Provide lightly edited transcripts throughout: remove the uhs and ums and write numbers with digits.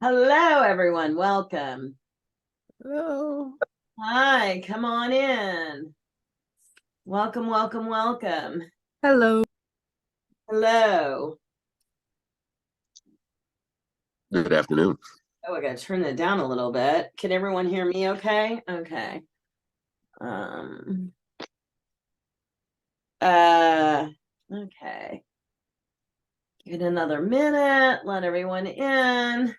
Hello, everyone. Welcome. Hello. Hi, come on in. Welcome, welcome, welcome. Hello. Hello. Good afternoon. Oh, I gotta turn that down a little bit. Can everyone hear me okay? Okay. Okay. Give it another minute. Let everyone in.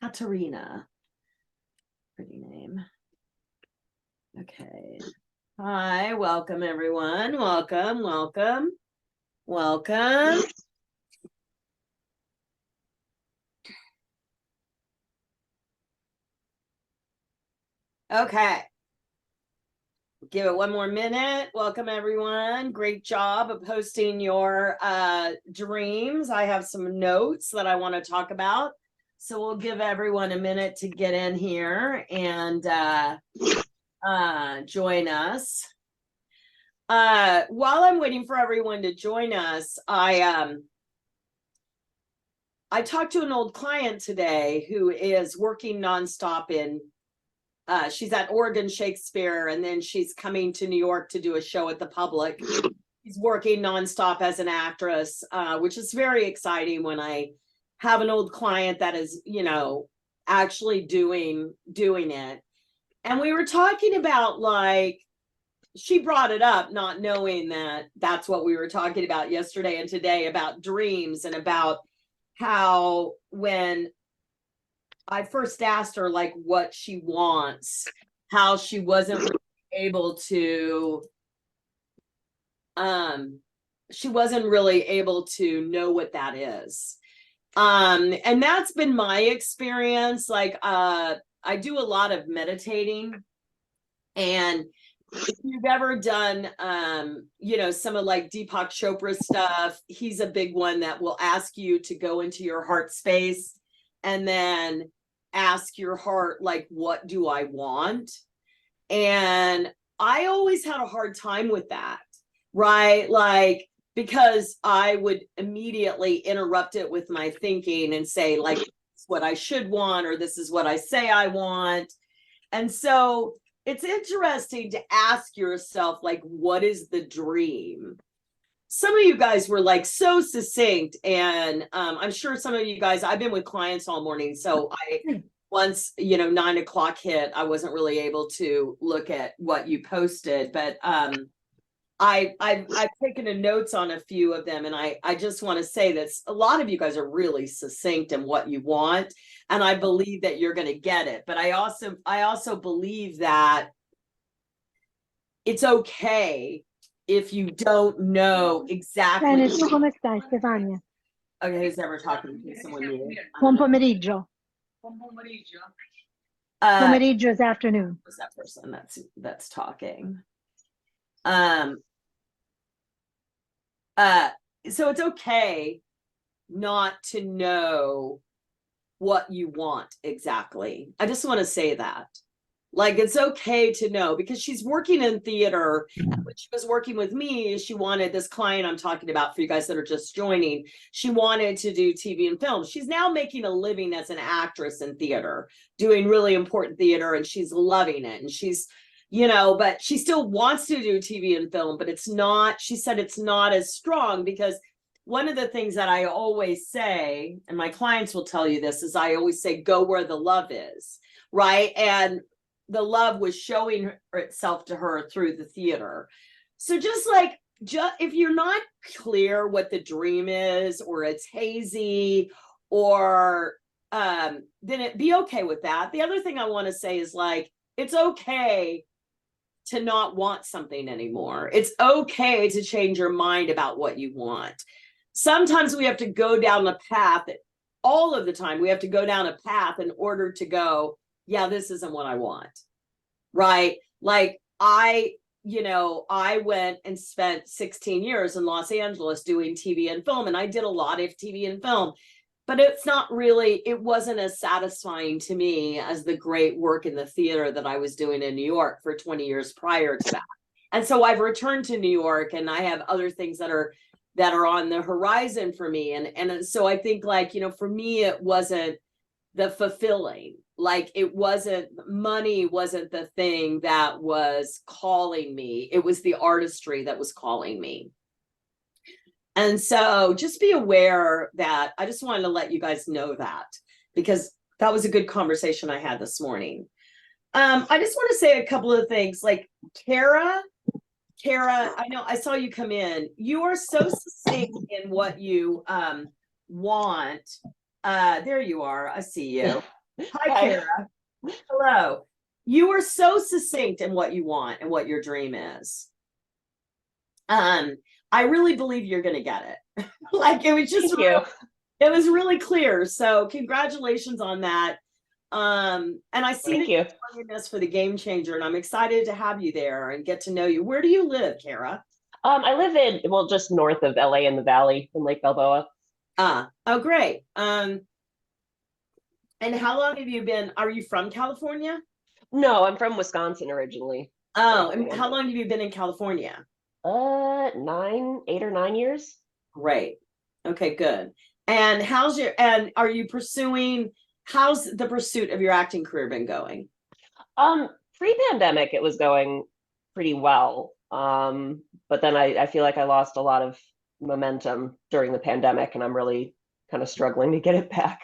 Katerina. Pretty name. Okay. Hi, welcome everyone. Welcome, welcome, welcome. Okay. Give it one more minute. Welcome everyone. Great job of posting your dreams. I have some notes that I want to talk about. So we'll give everyone a minute to get in here and join us. While I'm waiting for everyone to join us, I talked to an old client today who is working nonstop in she's at Oregon Shakespeare, and then she's coming to New York to do a show at the Public. She's working nonstop as an actress, which is very exciting when I have an old client that is, actually doing it. And we were talking about, like, she brought it up, not knowing that that's what we were talking about yesterday and today, about dreams, and about how when I first asked her like what she wants, how she wasn't really able to know what that is. And that's been my experience. Like I do a lot of meditating, and if you've ever done some of like Deepak Chopra stuff, he's a big one that will ask you to go into your heart space and then ask your heart, like, what do I want? And I always had a hard time with that, right? Like, because I would immediately interrupt it with my thinking and say, like, this is what I should want, or this is what I say I want. And so it's interesting to ask yourself, like, what is the dream? Some of you guys were like so succinct, and I'm sure some of you guys, I've been with clients all morning, so once 9 o'clock hit, I wasn't really able to look at what you posted, but I've taken a notes on a few of them, and I just want to say that a lot of you guys are really succinct in what you want, and I believe that you're going to get it. But I also believe that it's okay if you don't know exactly. Bene, tu come stai, Stefania? Okay, who's ever talking to someone new? Buon pomeriggio. Pomeriggio is afternoon. Who's that person that's talking? So it's okay not to know what you want exactly. I just want to say that. Like, it's okay to know, because she's working in theater. And when she was working with me, she wanted, this client I'm talking about for you guys that are just joining, she wanted to do TV and film. She's now making a living as an actress in theater, doing really important theater, and she's loving it. And she's, but she still wants to do TV and film, but it's not, she said it's not as strong, because one of the things that I always say, and my clients will tell you this, is I always say, go where the love is, right? And the love was showing itself to her through the theater. So just if you're not clear what the dream is, or it's hazy, or then it be okay with that. The other thing I want to say is, like, it's okay to not want something anymore. It's okay to change your mind about what you want. Sometimes we have to go down a path, all of the time we have to go down a path in order to go, yeah, this isn't what I want, right? Like I went and spent 16 years in Los Angeles doing TV and film, and I did a lot of TV and film, but it wasn't as satisfying to me as the great work in the theater that I was doing in New York for 20 years prior to that. And so I've returned to New York, and I have other things that are on the horizon for me. And so I think, like, for me, it wasn't the fulfilling. Like money wasn't the thing that was calling me. It was the artistry that was calling me. And so just be aware that I just wanted to let you guys know that, because that was a good conversation I had this morning. I just want to say a couple of things. Like Kara, I know I saw you come in. You are so succinct in what you want. There you are. I see you. Hi, Kara. Hello. You are so succinct in what you want and what your dream is. I really believe you're going to get it. Like it was just it was really clear. So congratulations on that. And I see that you're doing this for the GameChanger, and I'm excited to have you there and get to know you. Where do you live, Kara? I live in, well, just north of LA in the Valley in Lake Balboa. Oh, great. And how long have you been? Are you from California? No, I'm from Wisconsin originally. Oh, and how long have you been in California? 8 or 9 years. Great. Okay, good. And are you pursuing, how's the pursuit of your acting career been going? Pre-pandemic, it was going pretty well. But then I feel like I lost a lot of momentum during the pandemic, and I'm really kind of struggling to get it back.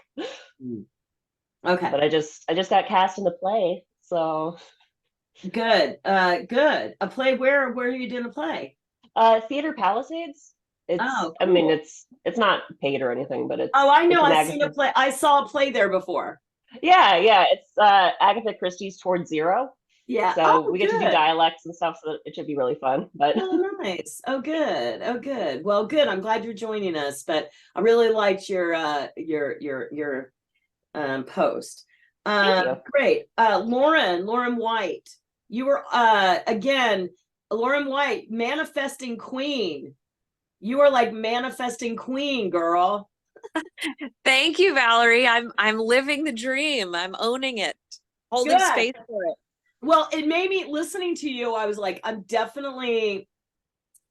Okay. But I just got cast in the play, so good. Good. A play where are you doing a play? Theater Palisades. It's cool. I mean it's not paid or anything, but it's I know, I've Agatha... seen a play. I saw a play there before. Yeah, it's Agatha Christie's Toward Zero. Yeah. So we get to do dialects and stuff, so it should be really fun. But nice. Oh, good. Oh, good. Well, good. I'm glad you're joining us. But I really liked your post. Thank you. Great. Lauren White. You were again, Lauren White, manifesting queen. You are like manifesting queen, girl. Thank you, Valerie. I'm living the dream. I'm owning it, holding space for it. Well, it made me, listening to you, I was like, I'm definitely,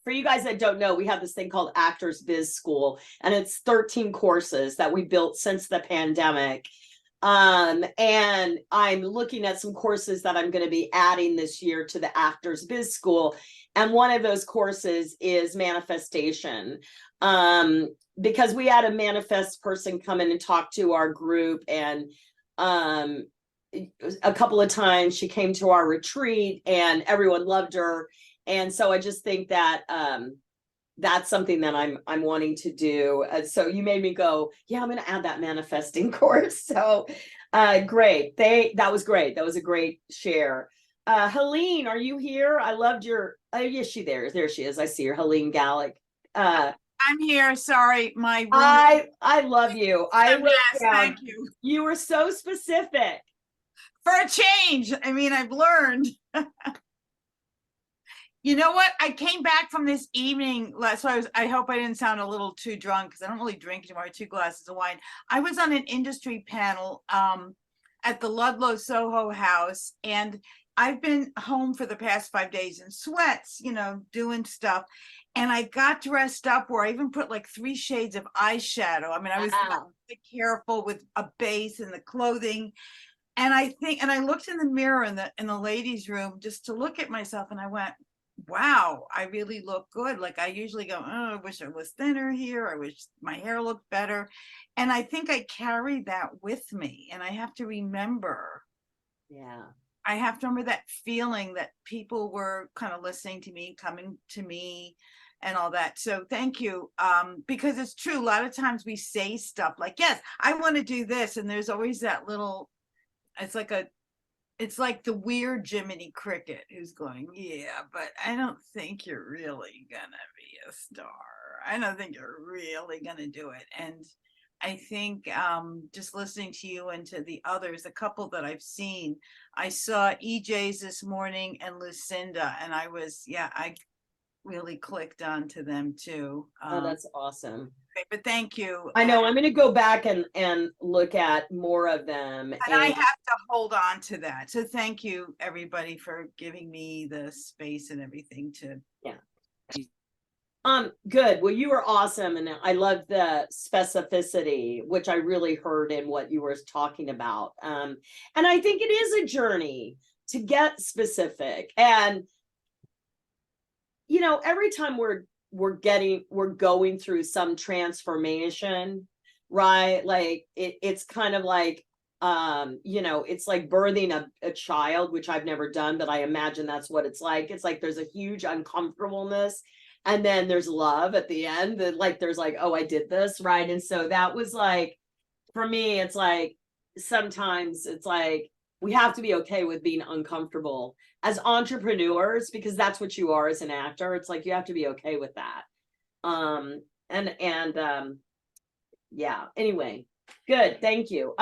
for you guys that don't know, we have this thing called Actors Biz School, and it's 13 courses that we built since the pandemic. And I'm looking at some courses that I'm going to be adding this year to the Actors Biz School. And one of those courses is manifestation. Because we had a manifest person come in and talk to our group, and a couple of times she came to our retreat and everyone loved her. And so I just think that that's something that I'm wanting to do. So you made me go, yeah, I'm going to add that manifesting course. So great. That was great. That was a great share. Helene, are you here? I loved your, yes, there she is. I see her, Helene Gallic. I'm here. Sorry, my room. I love you. Thank you. You were so specific. For a change. I mean, I've learned. You know what? I came back from this evening. So I hope I didn't sound a little too drunk, because I don't really drink anymore. 2 glasses of wine. I was on an industry panel at the Ludlow Soho House, and I've been home for the past 5 days in sweats, doing stuff. And I got dressed up where I even put like 3 shades of eyeshadow. I mean, I was very careful with a base and the clothing. And I looked in the mirror in the ladies' room just to look at myself, and I went, wow, I really look good. Like I usually go, oh, I wish I was thinner here. I wish my hair looked better. And I think I carry that with me. And I have to remember. Yeah. I have to remember that feeling that people were kind of listening to me, coming to me and all that. So thank you. Because it's true. A lot of times we say stuff like, yes, I want to do this. And there's always that little, it's like the weird Jiminy Cricket who's going, yeah, but I don't think you're really gonna be a star. I don't think you're really gonna do it. And I think just listening to you and to the others, a couple that I've seen, I saw EJ's this morning and Lucinda, and I really clicked onto them too. Oh, that's awesome. But thank you. I know, I'm going to go back and look at more of them. And I have to hold on to that. So thank you, everybody, for giving me the space and everything to. Yeah. Good. Well, you were awesome. And I love the specificity, which I really heard in what you were talking about. And I think it is a journey to get specific. And, you know, every time we're going through some transformation, right? Like it's kind of like, you know, it's like birthing a child, which I've never done, but I imagine that's what it's like. It's like there's a huge uncomfortableness. And then there's love at the end, that like there's like, oh, I did this, right? And so that was like, for me, it's like sometimes it's like we have to be okay with being uncomfortable as entrepreneurs, because that's what you are as an actor. It's like you have to be okay with that. Yeah, anyway, good, thank you.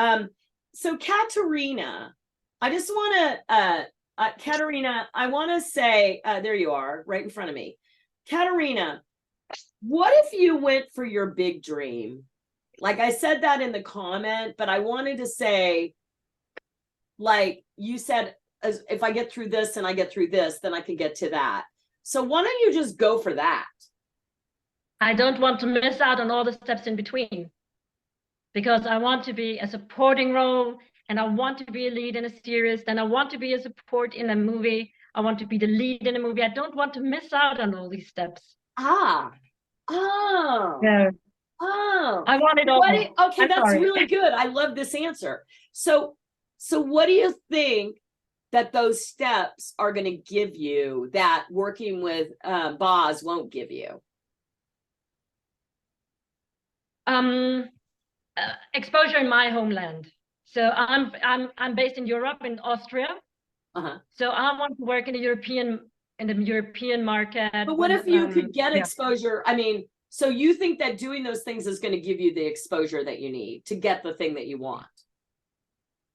So Katerina, I just want to Katerina, I want to say, there you are, right in front of me. Katerina, what if you went for your big dream? Like I said that in the comment, but I wanted to say, like you said, as if I get through this and I get through this, then I can get to that. So why don't you just go for that? I don't want to miss out on all the steps in between, because I want to be a supporting role, and I want to be a lead in a series, then I want to be a support in a movie. I want to be the lead in a movie. I don't want to miss out on all these steps. Oh, Yeah. oh, I want it all. okay, I'm that's sorry. really good. I love this answer. So what do you think that those steps are going to give you that working with Boz won't give you? Exposure in my homeland. So I'm based in Europe, in Austria. So I want to work in the European market. But what if you could get exposure? I mean, so you think that doing those things is going to give you the exposure that you need to get the thing that you want?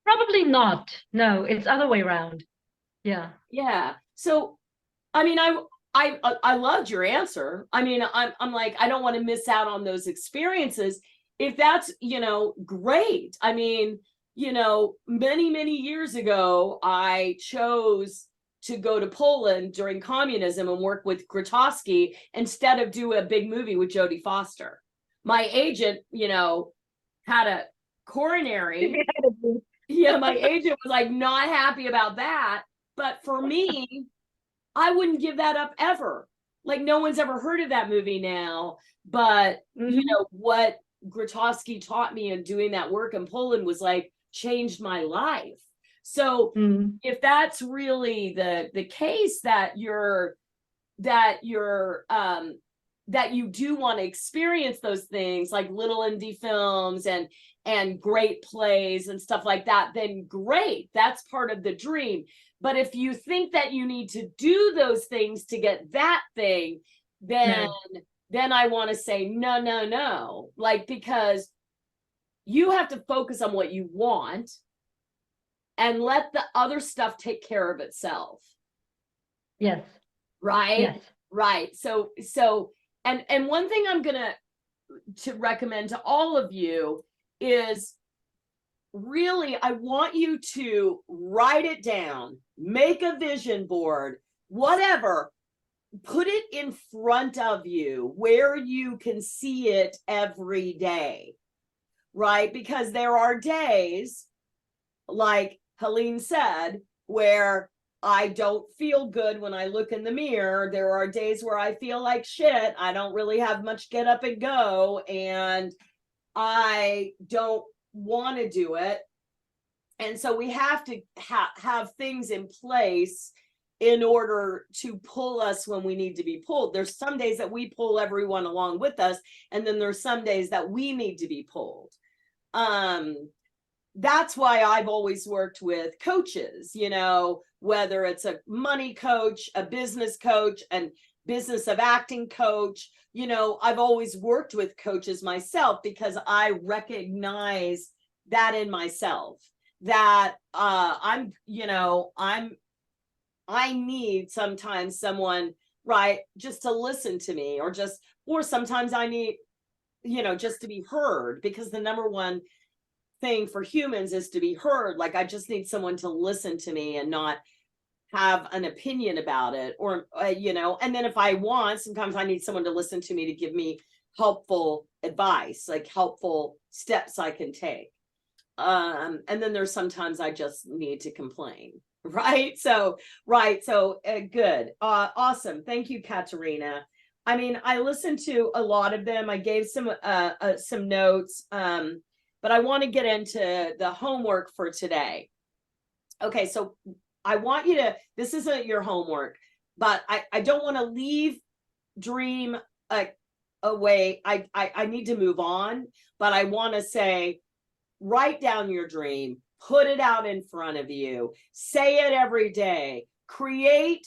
Probably not. No, it's other way around. Yeah. Yeah. So, I mean, I loved your answer. I mean, I'm like, I don't want to miss out on those experiences. If that's, you know, great. I mean, you know, many years ago, I chose to go to Poland during communism and work with Grotowski instead of do a big movie with Jodie Foster. My agent, you know, had a coronary. Yeah, my agent was like not happy about that. But for me, I wouldn't give that up ever. Like no one's ever heard of that movie now. But you know what Grotowski taught me in doing that work in Poland was like changed my life. So if that's really the case, that you do want to experience those things like little indie films and great plays and stuff like that, then great, that's part of the dream. But if you think that you need to do those things to get that thing, then I want to say no, like, because you have to focus on what you want and let the other stuff take care of itself. Yes. Right? Yes. Right. So and one thing I'm gonna recommend to all of you is really, I want you to write it down, make a vision board, whatever, put it in front of you where you can see it every day, right? Because there are days, like Helene said, where I don't feel good when I look in the mirror. There are days where I feel like shit. I don't really have much get up and go, and I don't want to do it. And so we have to have things in place in order to pull us when we need to be pulled. There's some days that we pull everyone along with us, and then there's some days that we need to be pulled. That's why I've always worked with coaches, you know, whether it's a money coach, a business coach, and business of acting coach. You know, I've always worked with coaches myself because I recognize that in myself, that I need sometimes someone, right, just to listen to me, or sometimes I need, you know, just to be heard, because the number one thing for humans is to be heard. Like I just need someone to listen to me and not have an opinion about it, or you know, and then if I want, sometimes I need someone to listen to me to give me helpful advice, like helpful steps I can take. And then there's sometimes I just need to complain, right? So good. Awesome. Thank you, Katerina. I mean, I listened to a lot of them. I gave some notes, but I want to get into the homework for today. Okay, so I want you to, this isn't your homework, but I don't want to leave dream away. I need to move on, but I want to say, write down your dream, put it out in front of you, say it every day, create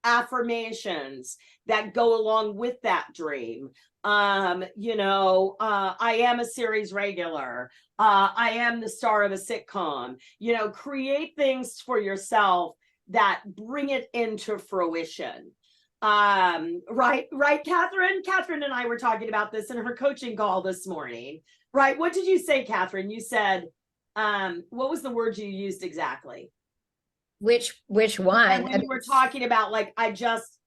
affirmations that go along with that dream. You know, I am a series regular. I am the star of a sitcom. You know, create things for yourself that bring it into fruition. Right, Catherine and I were talking about this in her coaching call this morning. Right, what did you say, Catherine? You said, what was the word you used exactly? Which And one? when you were talking about, like, I just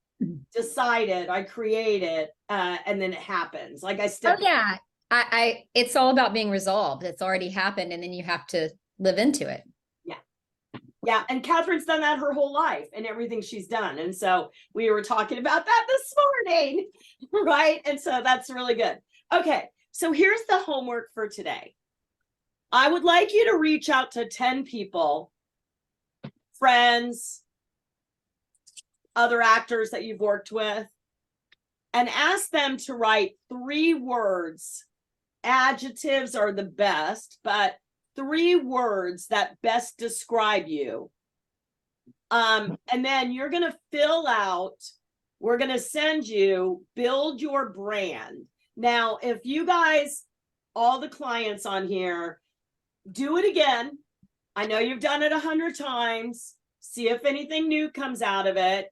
decided, I created, and then it happens. Like I Oh stepped. yeah, I it's all about being resolved. It's already happened, and then you have to live into it. Yeah, and Catherine's done that her whole life and everything she's done. And so we were talking about that this morning, right? And so that's really good. Okay, so here's the homework for today. I would like you to reach out to 10 people, friends, other actors that you've worked with, and ask them to write 3 words. Adjectives are the best, but 3 words that best describe you. And then you're going to fill out, we're going to send you, build your brand. Now, if you guys, all the clients on here, do it again. I know you've done it 100 times. See if anything new comes out of it.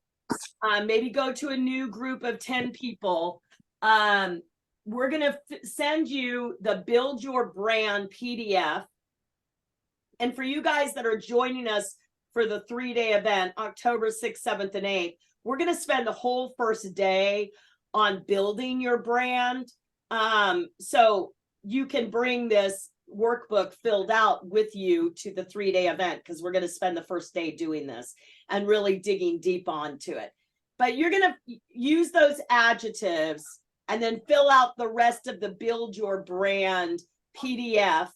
Maybe go to a new group of 10 people. We're going to send you the Build Your Brand PDF. And for you guys that are joining us for the 3-day event, October 6th, 7th, and 8th, we're going to spend the whole first day on building your brand. So you can bring this workbook filled out with you to the 3-day event, because we're going to spend the first day doing this and really digging deep onto it. But you're going to use those adjectives and then fill out the rest of the Build Your Brand PDF.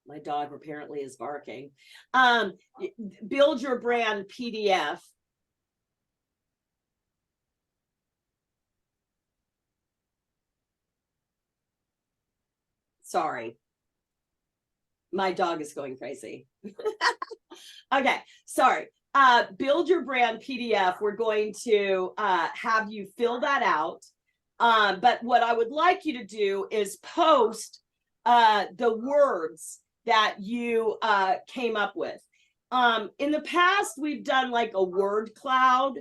My dog apparently is barking. Build Your Brand PDF. Sorry. My dog is going crazy. Okay, sorry. Build Your Brand PDF. We're going to have you fill that out. But what I would like you to do is post the words that you came up with. In the past, we've done like a word cloud.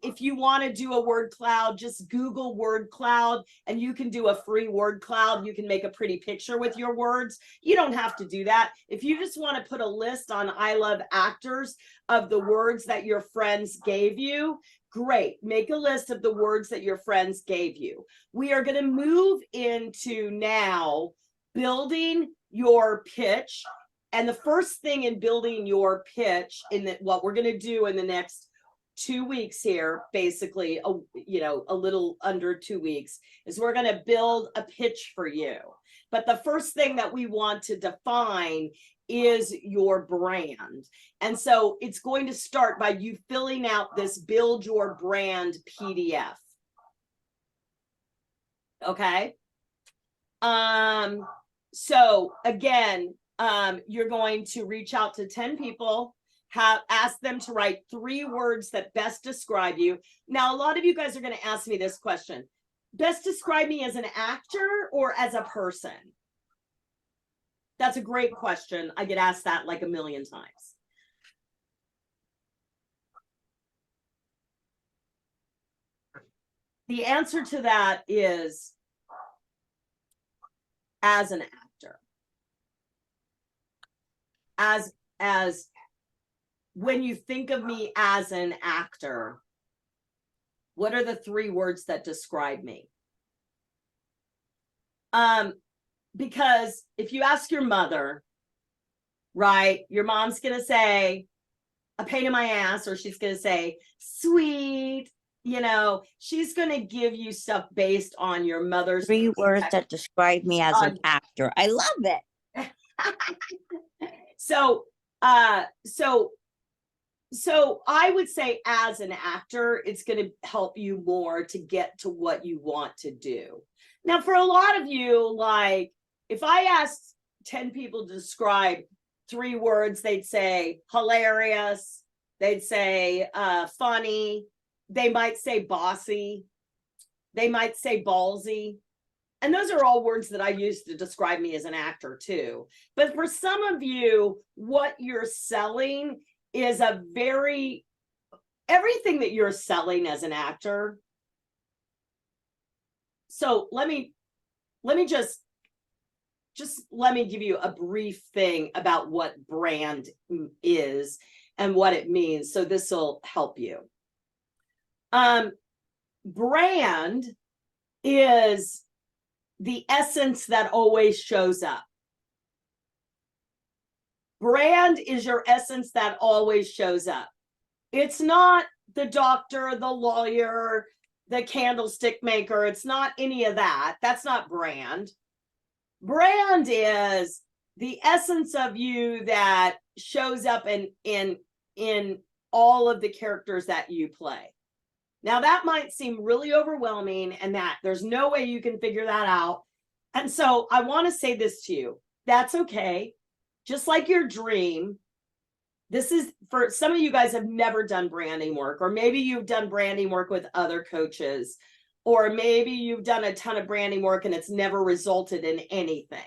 If you want to do a word cloud, just Google word cloud and you can do a free word cloud. You can make a pretty picture with your words. You don't have to do that. If you just want to put a list on I Love Actors of the words that your friends gave you, great. Make a list of the words that your friends gave you. We are going to move into now building your pitch. And the first thing in building your pitch, what we're going to do in the next 2 weeks here, basically, a little under 2 weeks, is we're going to build a pitch for you. But the first thing that we want to define is your brand. And so it's going to start by you filling out this Build Your Brand PDF. Okay. So again, you're going to reach out to 10 people, ask them to write 3 words that best describe you. Now, a lot of you guys are going to ask me this question: best describe me as an actor or as a person? That's a great question. I get asked that like a million times. The answer to that is as an actor. As when you think of me as an actor, what are the 3 words that describe me? Because if you ask your mother, right, your mom's gonna say a pain in my ass, or she's gonna say sweet, you know, she's gonna give you stuff based on your mother's 3 words that describe me as an actor. I love it. So I would say as an actor, it's going to help you more to get to what you want to do. Now, for a lot of you, like if I asked 10 people to describe 3 words, they'd say hilarious, they'd say funny, they might say bossy, they might say ballsy. And those are all words that I use to describe me as an actor too. But for some of you, what you're selling is everything that you're selling as an actor. So let me just let me give you a brief thing about what brand is and what it means. So this will help you. Brand is the essence that always shows up. Brand is your essence that always shows up. It's not the doctor, the lawyer, the candlestick maker. It's not any of that. That's not brand. Brand is the essence of you that shows up in all of the characters that you play. Now that might seem really overwhelming and that there's no way you can figure that out. And so I want to say this to you. That's okay. Just like your dream. This is for some of you guys have never done branding work, or maybe you've done branding work with other coaches, or maybe you've done a ton of branding work and it's never resulted in anything.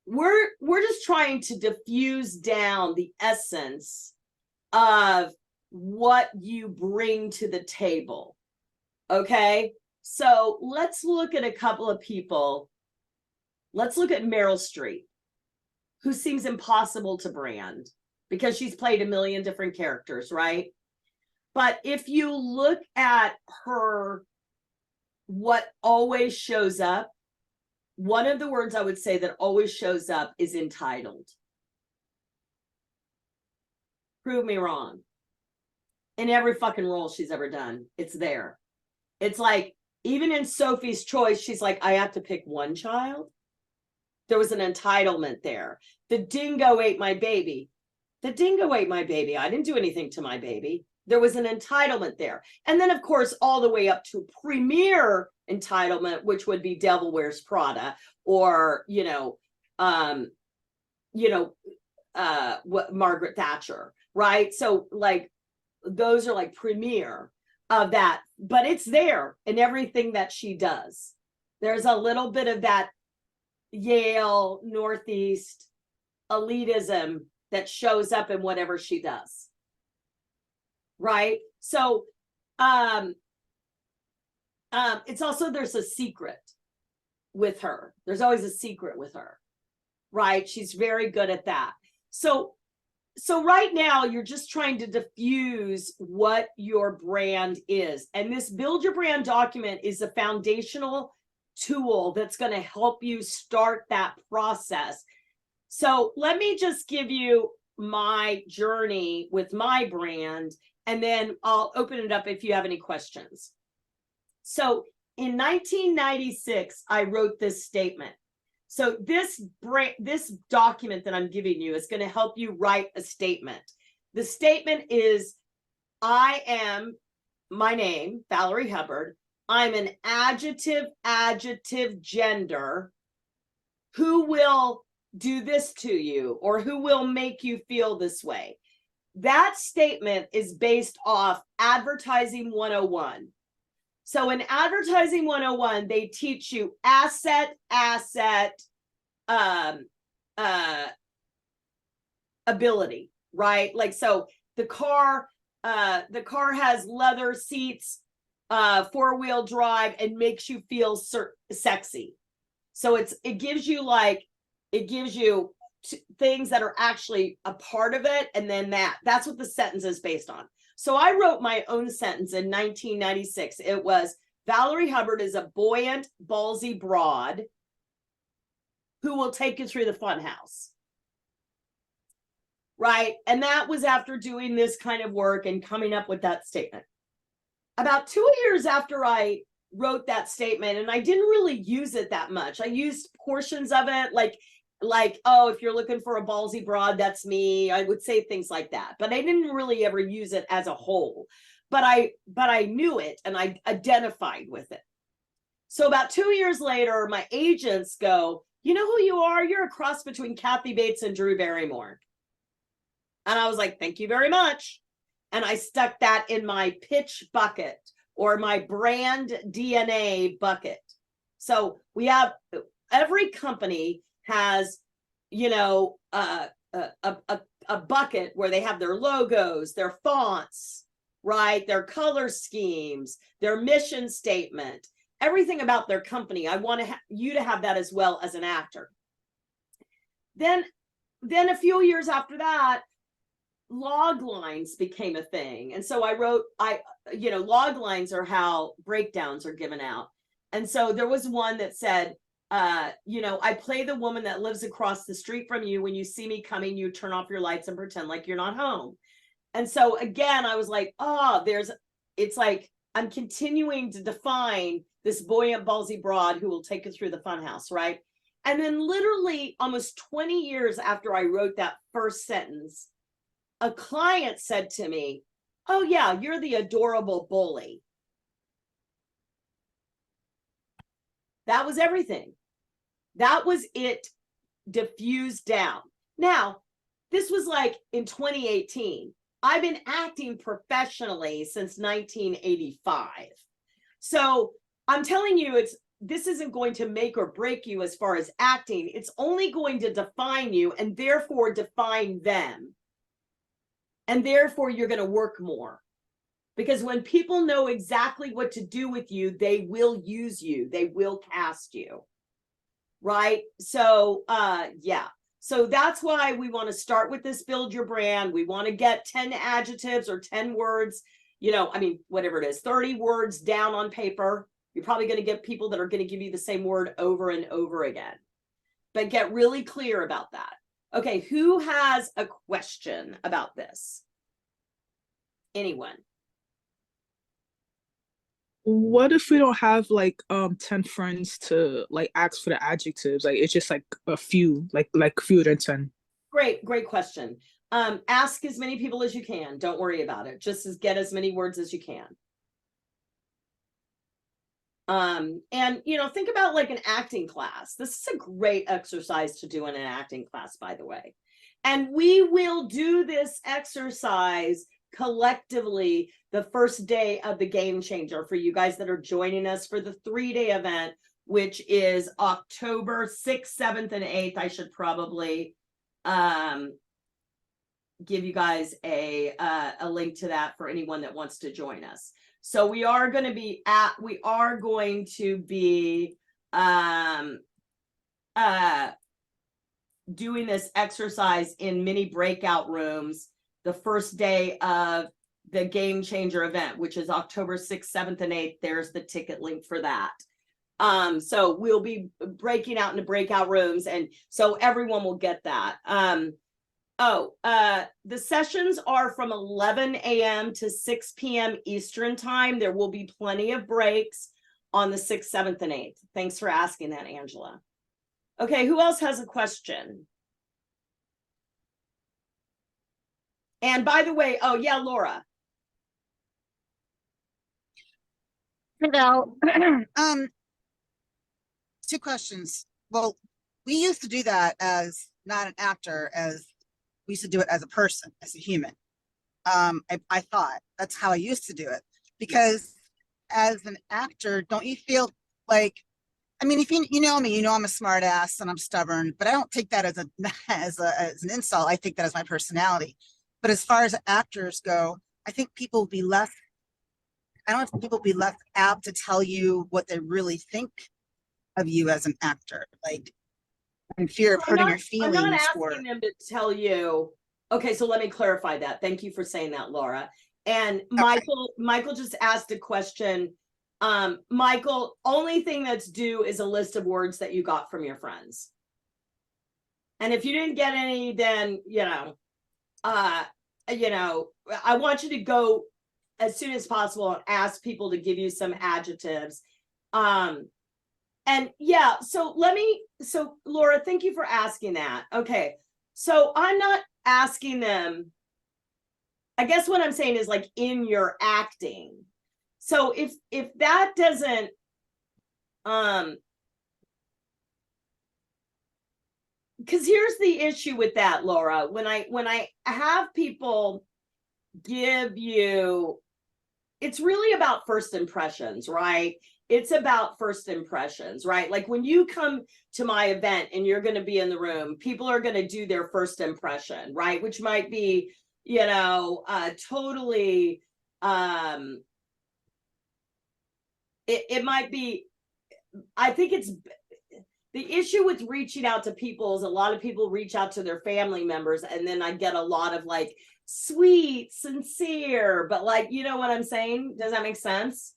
We're just trying to diffuse down the essence of what you bring to the table. Okay, so let's look at a couple of people. Let's look at Meryl Streep, who seems impossible to brand because she's played a million different characters, right? But if you look at her, what always shows up, one of the words I would say that always shows up is entitled. Prove me wrong. In every fucking role she's ever done, it's there. It's like, even in Sophie's Choice, she's like, I have to pick one child. There was an entitlement there. The dingo ate my baby. The dingo ate my baby. I didn't do anything to my baby. There was an entitlement there. And then, of course, all the way up to premier entitlement, which would be Devil Wears Prada, or, what Margaret Thatcher, right? So like, those are like premier of that, but it's there in everything that she does. There's a little bit of that Yale, Northeast elitism that shows up in whatever she does. Right? So it's also, there's a secret with her. There's always a secret with her. Right? She's very good at that. So right now you're just trying to diffuse what your brand is. And this Build Your Brand document is a foundational tool that's going to help you start that process. So let me just give you my journey with my brand, and then I'll open it up if you have any questions. So in 1996, I wrote this statement. So this document that I'm giving you is going to help you write a statement. The statement is, I am, my name, Valorie Hubbard. I'm an adjective gender who will do this to you, or who will make you feel this way. That statement is based off Advertising 101. So in Advertising 101, they teach you ability, right? Like, so the car has leather seats, 4-wheel drive, and makes you feel sexy. So it gives you things that are actually a part of it, and then that's what the sentence is based on. So I wrote my own sentence in 1996. It was, Valorie Hubbard is a buoyant, ballsy broad who will take you through the fun house. Right? And that was after doing this kind of work and coming up with that statement. About 2 years after I wrote that statement, and I didn't really use it that much. I used portions of it, like, oh, if you're looking for a ballsy broad, that's me. I would say things like that, but I didn't really ever use it as a whole. But I knew it and I identified with it. So about 2 years later, my agents go, you know who you are? You're a cross between Kathy Bates and Drew Barrymore. And I was like, thank you very much. And I stuck that in my pitch bucket or my brand DNA bucket. So we have, every company has, you know, a bucket where they have their logos, their fonts, right? Their color schemes, their mission statement, everything about their company. I want you to have that as well as an actor. Then a few years after that, log lines became a thing. And so I wrote, you know, log lines are how breakdowns are given out. And so there was one that said, you know, I play the woman that lives across the street from you. When you see me coming, you turn off your lights and pretend like you're not home. And so again, I was like, oh, it's like, I'm continuing to define this buoyant, ballsy broad who will take you through the funhouse, right? And then literally almost 20 years after I wrote that first sentence, a client said to me, oh yeah, you're the adorable bully. That was everything. That was it diffused down. Now, this was like in 2018. I've been acting professionally since 1985. So I'm telling you, this isn't going to make or break you as far as acting. It's only going to define you and therefore define them. And therefore you're going to work more. Because when people know exactly what to do with you, they will use you. They will cast you. Right? So, yeah. So that's why we want to start with this build your brand. We want to get 10 adjectives or 10 words, you know, I mean, whatever it is, 30 words down on paper. You're probably going to get people that are going to give you the same word over and over again. But get really clear about that. Okay, who has a question about this? Anyone? What if we don't have like 10 friends to like ask for the adjectives? Like it's just like a few, like fewer than 10. Great question. Ask as many people as you can. Don't worry about it. Just get as many words as you can. And you know, think about like an acting class. This is a great exercise to do in an acting class, by the way. And we will do this exercise collectively the first day of the GameChanger for you guys that are joining us for the 3-day event, which is October 6th, 7th, and 8th. I should probably give you guys a link to that for anyone that wants to join us. So we are going to be doing this exercise in mini breakout rooms the first day of the GameChanger event, which is October 6th, 7th, and 8th. There's the ticket link for that. So we'll be breaking out into breakout rooms, and so everyone will get that. The sessions are from 11 a.m. to 6 p.m. Eastern time. There will be plenty of breaks on the 6th, 7th, and 8th. Thanks for asking that, Angela. Okay, who else has a question? And by the way, oh yeah, Laura. Hello. 2 questions. Well, we used to do that as not an actor, as we used to do it as a person, as a human. I thought that's how I used to do it, because as an actor, don't you feel like, I mean, if you know me, you know I'm a smart ass and I'm stubborn, but I don't take that as an insult. I take that as my personality. But as far as actors go, I think people will be less, I don't know if people will be less apt to tell you what they really think of you as an actor. Like, in fear of I'm hurting not- your feelings. I'm not or asking them to tell you. Okay, so let me clarify that. Thank you for saying that, Laura. And Michael just asked a question. Michael, only thing that's due is a list of words that you got from your friends. And if you didn't get any, then I want you to go as soon as possible and ask people to give you some adjectives. And yeah, so Laura, thank you for asking that. Okay, so I'm not asking them. I guess what I'm saying is like in your acting. So if that doesn't, because here's the issue with that, Laura. When I have people give you, it's really about first impressions, right? It's about first impressions, right? Like when you come to my event and you're going to be in the room, people are going to do their first impression, right? Which might be, totally, it might be, I think it's the issue with reaching out to people is a lot of people reach out to their family members, and then I get a lot of like sweet, sincere, but like, you know what I'm saying? Does that make sense?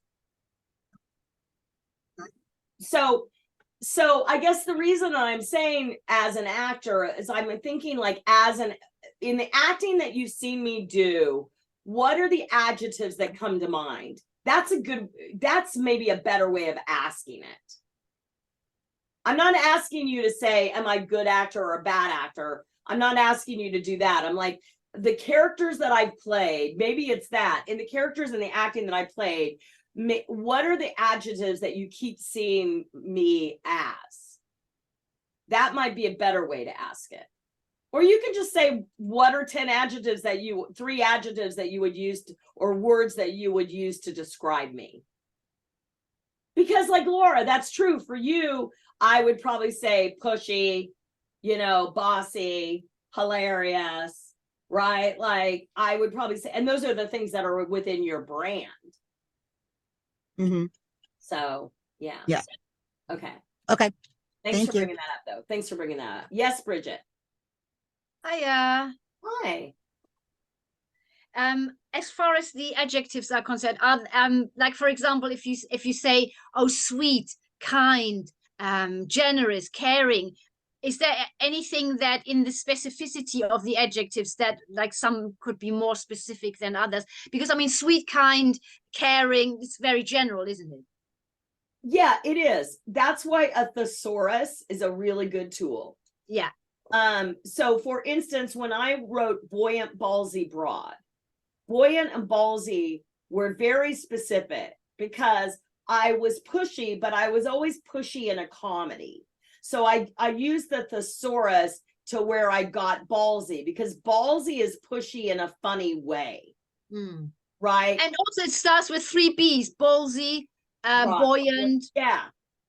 So I guess the reason I'm saying as an actor is I'm thinking like in the acting that you've seen me do, what are the adjectives that come to mind? That's maybe a better way of asking it. I'm not asking you to say, am I a good actor or a bad actor? I'm not asking you to do that. I'm like, the characters that I've played, maybe it's that. In the characters and the acting that I played, what are the adjectives that you keep seeing me as? That might be a better way to ask it. Or you can just say, what are 3 adjectives that you would use or words that you would use to describe me? Because like Laura, that's true for you. I would probably say pushy, bossy, hilarious, right? Like I would probably say, and those are the things that are within your brand. Mm-hmm. So yeah. Yeah. Okay. Okay. Thanks for bringing that up though. Thanks for bringing that up. Yes, Bridget. Hiya. Hi. As far as the adjectives are concerned, like for example, if you say, oh, sweet, kind, generous, caring, is there anything that in the specificity of the adjectives that like some could be more specific than others? Because I mean, sweet, kind, caring, it's very general, isn't it? Yeah, it is. That's why a thesaurus is a really good tool. Yeah. So for instance, when I wrote buoyant, ballsy, broad, buoyant and ballsy were very specific because I was pushy, but I was always pushy in a comedy. So I used the thesaurus to where I got ballsy, because ballsy is pushy in a funny way. Right. And also it starts with 3 B's, ballsy, buoyant. Yeah.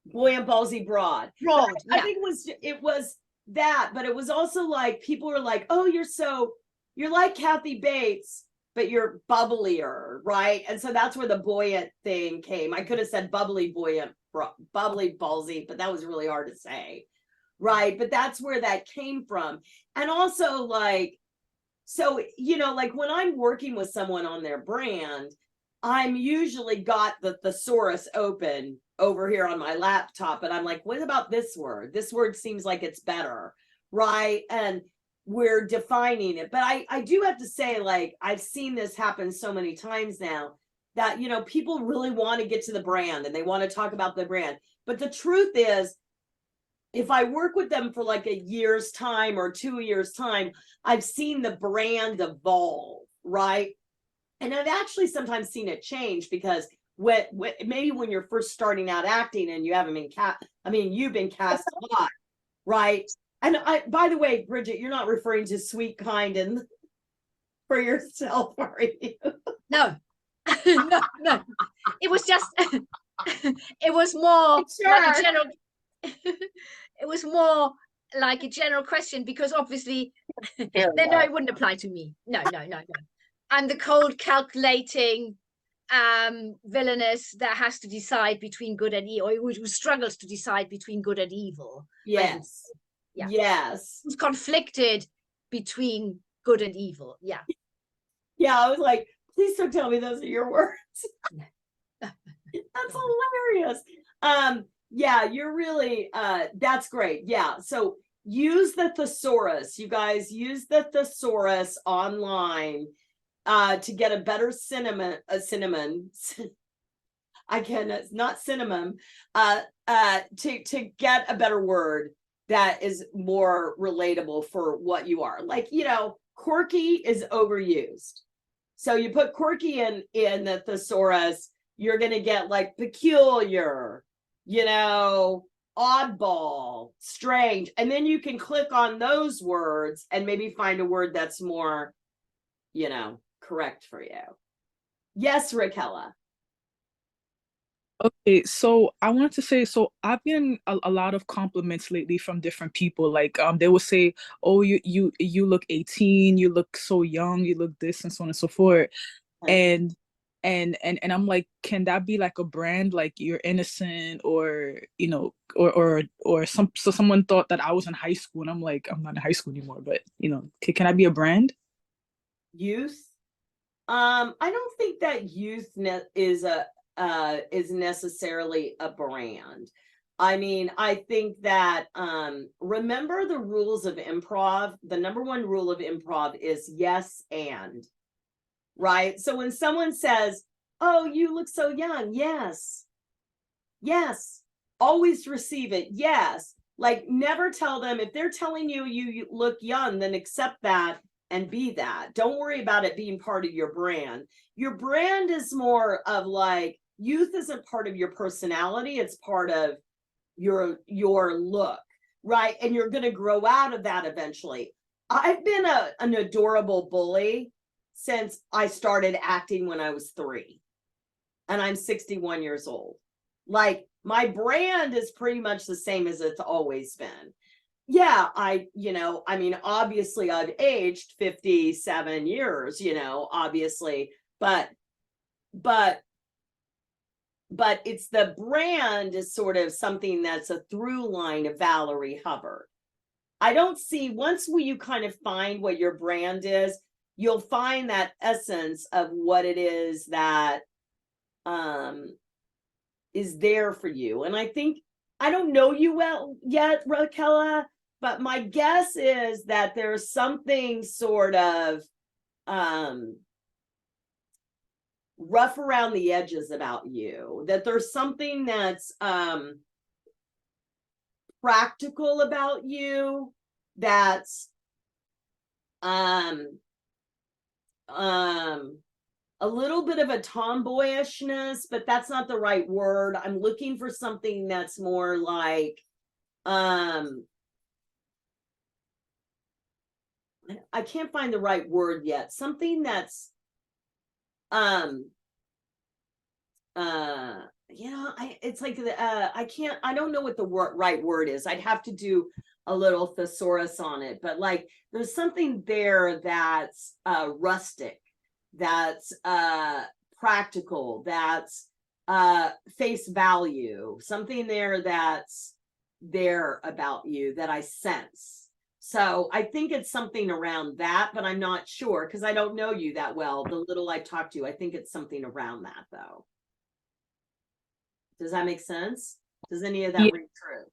Buoyant, ballsy, broad. Broad. I think it was that, but it was also like people were like, oh, you're like Kathy Bates, but you're bubblier, right? And so that's where the buoyant thing came. I could have said bubbly, buoyant, bubbly, ballsy, but that was really hard to say, right? But that's where that came from. And also like, so, like when I'm working with someone on their brand, I'm usually got the thesaurus open over here on my laptop, and I'm like, what about this word? This word seems like it's better, right? And we're defining it. But I do have to say, like, I've seen this happen so many times now that, people really want to get to the brand and they want to talk about the brand. But the truth is, if I work with them for like a year's time or 2 years' time, I've seen the brand evolve, right? And I've actually sometimes seen it change, because maybe when you're first starting out acting and you haven't been you've been cast a lot, right? And by the way, Bridget, you're not referring to sweet, kind, and for yourself, are you? No, no. It was just, it was more like a general, it was more like a general question, because obviously, no, it wouldn't apply to me. No. I'm the cold, calculating, villainous that has to decide between good and evil, or who struggles to decide between good and evil. Yes. Yeah. Yes. Who's conflicted between good and evil. Yeah. Yeah, I was like, please don't tell me those are your words. That's hilarious. Yeah, you're really that's great. Yeah. So use the thesaurus. You guys use the thesaurus online to get a better cinnamon. I can, it's not cinnamon, to get a better word that is more relatable for what you are. Like, you know, quirky is overused. So you put quirky in the thesaurus, you're going to get like peculiar, you know, oddball, strange. And then you can click on those words and maybe find a word that's more, you know, correct for you. Yes, Raquella. Okay, so I wanted to say, so I've been a lot of compliments lately from different people. Like, they will say, "Oh, you look 18, you look so young, you look this," and so on and so forth. And I'm like, can that be like a brand? Like you're innocent, or you know, or someone thought that I was in high school, and I'm like, I'm not in high school anymore. But you know, can I be a brand? Youth. I don't think that youth is necessarily a brand. I mean, I think that remember the rules of improv. The number one rule of improv is yes and, right? So when someone says, "Oh, you look so young," yes, yes, always receive it. Yes, like never tell them, if they're telling you you look young, then accept that and be that. Don't worry about it being part of your brand. Your brand is more of like, youth isn't part of your personality, it's part of your look, right? And you're going to grow out of that eventually. I've been an adorable bully since I started acting when I was 3, and I'm 61 years old. Like, my brand is pretty much the same as it's always been. Yeah, you know, I mean, obviously I've aged 57 years, you know, obviously, but it's the brand is sort of something that's a through line of Valorie Hubbard. I don't see, once you kind of find what your brand is, you'll find that essence of what it is that is there for you. And I think, I don't know you well yet, Raquella, but my guess is that there's something sort of rough around the edges about you, that there's something that's practical about you, that's a little bit of a tomboyishness, but that's not the right word. I'm looking for something that's more like I can't find the right word yet. Something that's it's like I don't know what the right word is. I'd have to do a little thesaurus on it, but like there's something there that's rustic, that's practical, that's face value, something there that's there about you that I sense. So I think it's something around that, but I'm not sure because I don't know you that well. The little I talked to you, I think it's something around that though. Does that make sense? Does any of that ring true?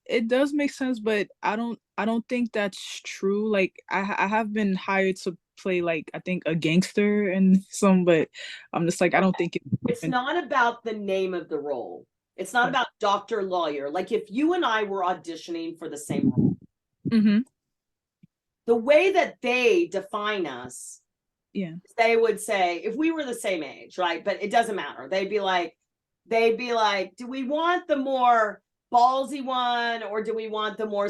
It does make sense, but I don't think that's true. Like I have been hired to play like I think a gangster and some, but I'm just like I don't think it's not about the name of the role. It's not about doctor, lawyer. Like if you and I were auditioning for the same role, the way that they define us, they would say, if we were the same age, right? But it doesn't matter. They'd be like, do we want the more ballsy one or do we want the more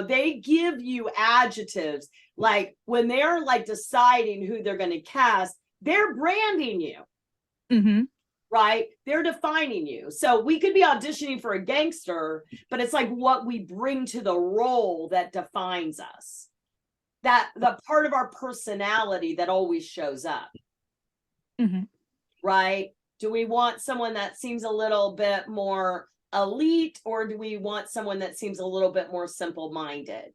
they give you adjectives. Like when they're like deciding who they're going to cast, they're branding you. Right? They're defining you. So we could be auditioning for a gangster, but it's like what we bring to the role that defines us. That the part of our personality that always shows up. Right? Do we want someone that seems a little bit more elite, or do we want someone that seems a little bit more simple-minded?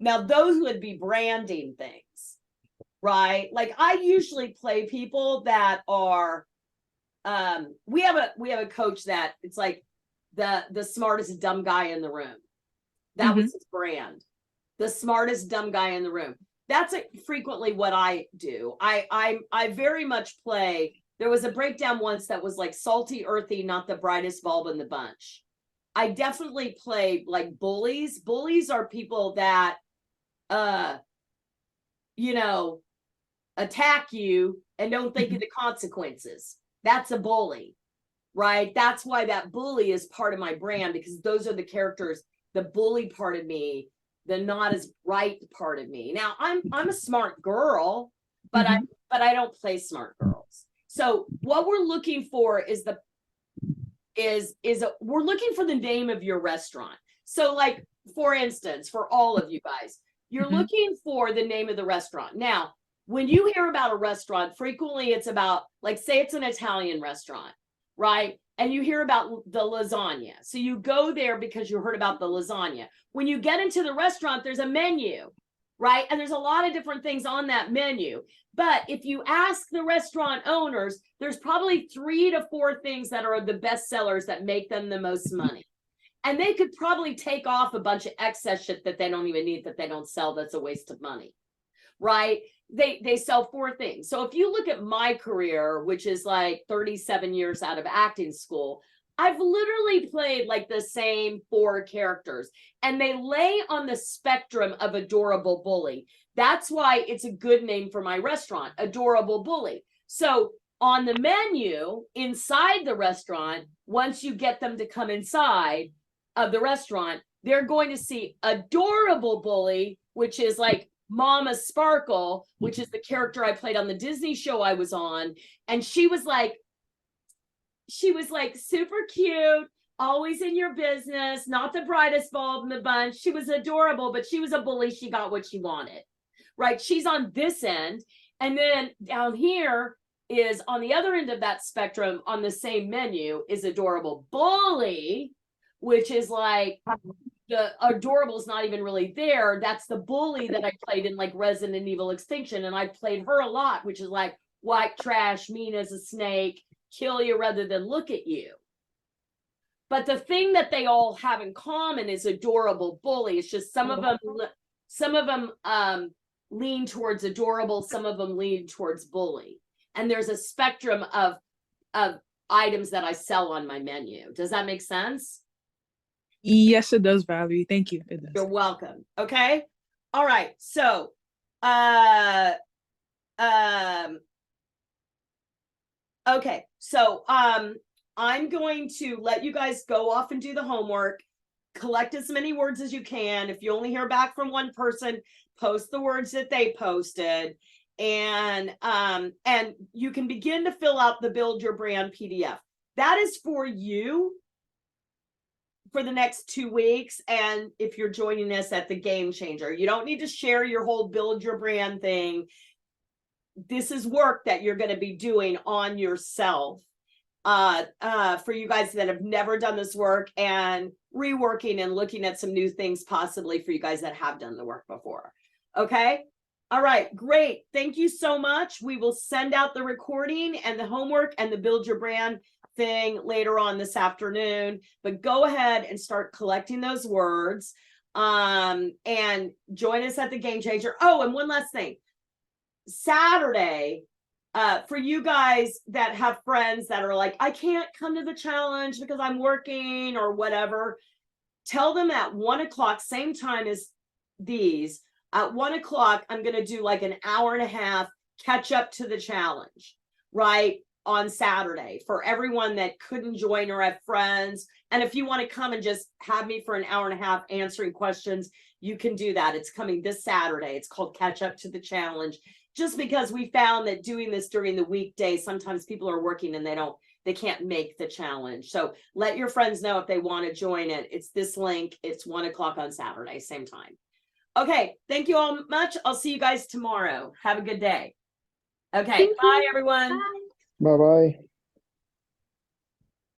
Now, those would be branding things, right? Like I usually play people that are, we have a coach that it's like the smartest dumb guy in the room. That was his brand. The smartest dumb guy in the room. That's frequently what I do. I very much play. There was a breakdown once that was like salty, earthy, not the brightest bulb in the bunch. I definitely play like bullies. Bullies are people that, you know, attack you and don't think of the consequences. That's a bully, right? That's why that bully is part of my brand, because those are the characters, the bully part of me, the not as bright part of me. Now I'm a smart girl, but I don't play smart girls. So what we're looking for is we're looking for the name of your restaurant. So like, for instance, for all of you guys, you're looking for the name of the restaurant. Now, when you hear about a restaurant, frequently it's about, like, say it's an Italian restaurant, right? And you hear about the lasagna. So you go there because you heard about the lasagna. When you get into the restaurant, there's a menu, right? And there's a lot of different things on that menu. But if you ask the restaurant owners, there's probably 3 to 4 things that are the best sellers that make them the most money. And they could probably take off a bunch of excess shit that they don't even need, that they don't sell, that's a waste of money, right? They sell 4 things. So if you look at my career, which is like 37 years out of acting school, I've literally played like the same 4 characters, and they lay on the spectrum of adorable bully. That's why it's a good name for my restaurant, Adorable Bully. So on the menu inside the restaurant, once you get them to come inside of the restaurant, they're going to see Adorable Bully, which is like Mama Sparkle, which is the character I played on the Disney show I was on. And she was like super cute, always in your business, not the brightest bulb in the bunch. She was adorable, but she was a bully. She got what she wanted, right? She's on this end. And then down here is on the other end of that spectrum on the same menu is Adorable Bully, which is like, the adorable is not even really there. That's the bully that I played in like Resident Evil Extinction. And I played her a lot, which is like white trash, mean as a snake, kill you rather than look at you. But the thing that they all have in common is Adorable Bully. It's just some of them lean towards adorable, some of them lean towards bully. And there's a spectrum of items that I sell on my menu. Does that make sense? Yes, it does, Valerie. Thank you. It does. You're welcome. Okay. All right. So, okay. So, I'm going to let you guys go off and do the homework, collect as many words as you can. If you only hear back from one person, post the words that they posted, and you can begin to fill out the Build Your Brand PDF. That is for you for the next 2 weeks. And if you're joining us at the GameChanger, you don't need to share your whole Build Your Brand thing. This is work that you're going to be doing on yourself, for you guys that have never done this work, and reworking and looking at some new things possibly for you guys that have done the work before. Okay. All right, great. Thank you so much. We will send out the recording and the homework and the Build Your Brand thing later on this afternoon, but go ahead and start collecting those words, and join us at the GameChanger. Oh, and one last thing. Saturday, for you guys that have friends that are like, I can't come to the challenge because I'm working or whatever, tell them at 1 o'clock, same time as these, at 1 o'clock, I'm going to do like an hour and a half catch up to the challenge, right? On Saturday for everyone that couldn't join or have friends. And if you want to come and just have me for an hour and a half answering questions, you can do that. It's coming this Saturday. It's called Catch Up to the Challenge, just because we found that doing this during the weekday, sometimes people are working and they can't make the challenge. So let your friends know if they want to join it. It's this link. It's 1 o'clock on Saturday, same time. Okay. Thank you all much. I'll see you guys tomorrow. Have a good day. Okay. Bye, everyone. Bye. Bye-bye.